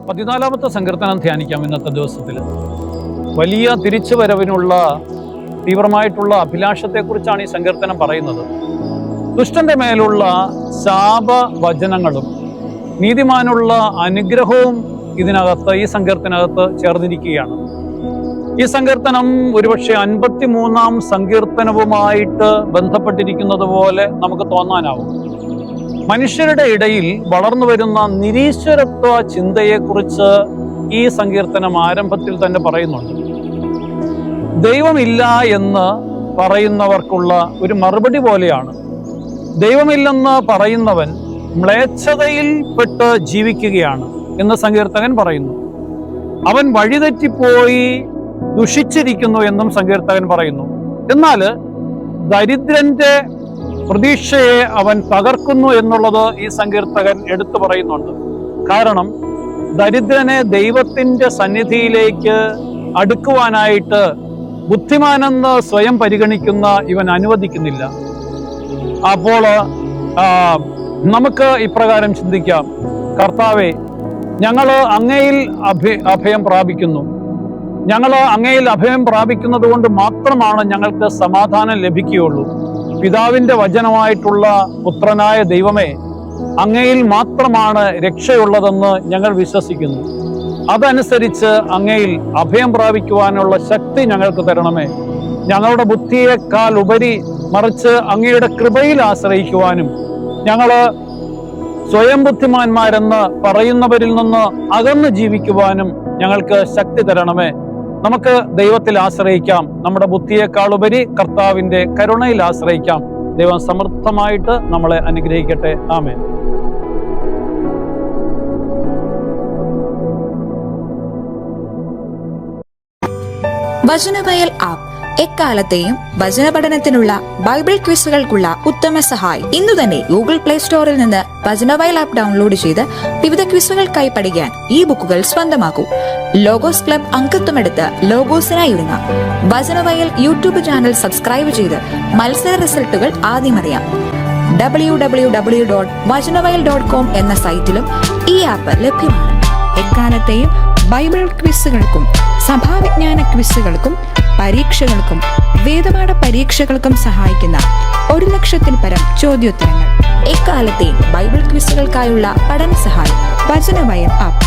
പതിനാലാമത്തെ സങ്കീർത്തനം ധ്യാനിക്കാം ഇന്നത്തെ ദിവസത്തിൽ. വലിയ തിരിച്ചുവരവിനുള്ള തീവ്രമായിട്ടുള്ള അഭിലാഷത്തെക്കുറിച്ചാണ് ഈ സങ്കീർത്തനം പറയുന്നത്. ദുഷ്ടന്റെ മേലുള്ള ശാപവചനങ്ങളും നീതിമാനുള്ള അനുഗ്രഹവും ഈ സങ്കീർത്തനകത്ത് ചേർന്നിരിക്കുകയാണ്. ഈ സങ്കീർത്തനം ഒരുപക്ഷെ 53-ാം സങ്കീർത്തനവുമായിട്ട് ബന്ധപ്പെട്ടിരിക്കുന്നത് പോലെ നമുക്ക് തോന്നാനാവും. മനുഷ്യരുടെ ഇടയിൽ വളർന്നു വരുന്ന നിരീശ്വരത്വ ചിന്തയെക്കുറിച്ച് ഈ സങ്കീർത്തനം ആരംഭത്തിൽ തന്നെ പറയുന്നുണ്ട്. ദൈവമില്ല എന്ന് പറയുന്നവർക്കുള്ള ഒരു മറുപടി പോലെയാണ്. ദൈവമില്ലെന്ന് പറയുന്നവൻ മ്ലേച്ഛതയിൽ പെട്ട് ജീവിക്കുകയാണ് എന്ന് സങ്കീർത്തകൻ പറയുന്നു. അവൻ വഴിതെറ്റിപ്പോയി ദുഷിച്ചിരിക്കുന്നു എന്നും സങ്കീർത്തകൻ പറയുന്നു. എന്നാൽ ദരിദ്രന്റെ പ്രതീക്ഷയെ അവൻ തകർക്കുന്നു എന്നുള്ളത് ഈ സങ്കീർത്തകൻ എടുത്തു പറയുന്നുണ്ട്. കാരണം ദരിദ്രനെ ദൈവത്തിന്റെ സന്നിധിയിലേക്ക് അടുക്കുവാനായിട്ട് ബുദ്ധിമാനെന്ന് സ്വയം പരിഗണിക്കുന്ന ഇവൻ അനുവദിക്കുന്നില്ല. അപ്പോൾ നമുക്ക് ഇപ്രകാരം ചിന്തിക്കാം: കർത്താവേ, ഞങ്ങൾ അങ്ങയിൽ അഭയം പ്രാപിക്കുന്നു. ഞങ്ങൾ അങ്ങയിൽ അഭയം പ്രാപിക്കുന്നത് കൊണ്ട് മാത്രമാണ് ഞങ്ങൾക്ക് സമാധാനം ലഭിക്കുകയുള്ളൂ. പിതാവിന്റെ വചനമായിട്ടുള്ള പുത്രനായ ദൈവമേ, അങ്ങയിൽ മാത്രമാണ് രക്ഷയുള്ളതെന്ന് ഞങ്ങൾ വിശ്വസിക്കുന്നു. അതനുസരിച്ച് അങ്ങയിൽ അഭയം പ്രാപിക്കുവാനുള്ള ശക്തി ഞങ്ങൾക്ക് തരണമേ. ഞങ്ങളുടെ ബുദ്ധിയേക്കാൾ ഉപരി മറിച്ച് അങ്ങയുടെ കൃപയിൽ ആശ്രയിക്കുവാനും ഞങ്ങൾ സ്വയം ബുദ്ധിമാന്മാരെന്ന് പറയുന്നവരിൽ നിന്ന് അകന്ന് ജീവിക്കുവാനും ഞങ്ങൾക്ക് ശക്തി തരണമേ. നമുക്ക് ദൈവത്തിൽ ആശ്രയിക്കാം. നമ്മുടെ ബുദ്ധിയേക്കാൾ ഉപരി കർത്താവിന്റെ കരുണയിൽ ആശ്രയിക്കാം. ദൈവം സമൃദ്ധമായിട്ട് നമ്മളെ അനുഗ്രഹിക്കട്ടെ. ആമേൻ. വചനവയൽ ആപ്പ് എക്കാലത്തെയും വചന പഠനത്തിനുള്ള ബൈബിൾ ക്വിസുകൾക്കുള്ള ഉത്തമ സഹായി. ഇന്നു തന്നെ ഗൂഗിൾ പ്ലേ സ്റ്റോറിൽ നിന്ന് വചനവയൽ ആപ്പ് ഡൗൺലോഡ് ചെയ്ത് വിവിധ ക്വിസുകൾക്കായി പഠിക്കാൻ ഈ ബുക്കുകൾ സ്വന്തമാക്കൂ. ലോഗോസ് ക്ലബ് അംഗത്വമെടുത്ത് ലോഗോസിനായി ഒരുങ്ങാം. വചനവയൽ യൂട്യൂബ് ചാനൽ സബ്സ്ക്രൈബ് ചെയ്ത് മത്സര റിസൾട്ടുകൾ ആദ്യം അറിയാം. www.vajanavayal.com എന്ന സൈറ്റിലും ഈ ആപ്പ് ലഭ്യമാണ്. എക്കാലത്തെയും ബൈബിൾ ക്വിസുകൾക്കും സഭാവിജ്ഞാന ക്വിസുകൾക്കും പരീക്ഷകൾക്കും വേദപാഠ പരീക്ഷകൾക്കും സഹായിക്കുന്ന 1,00,000-ൽ പരം ചോദ്യോത്തരങ്ങൾ. എക്കാലത്തെയും ബൈബിൾ ക്വിസുകൾക്കായുള്ള പഠന സഹായം വചനവയൽ ആപ്പ്.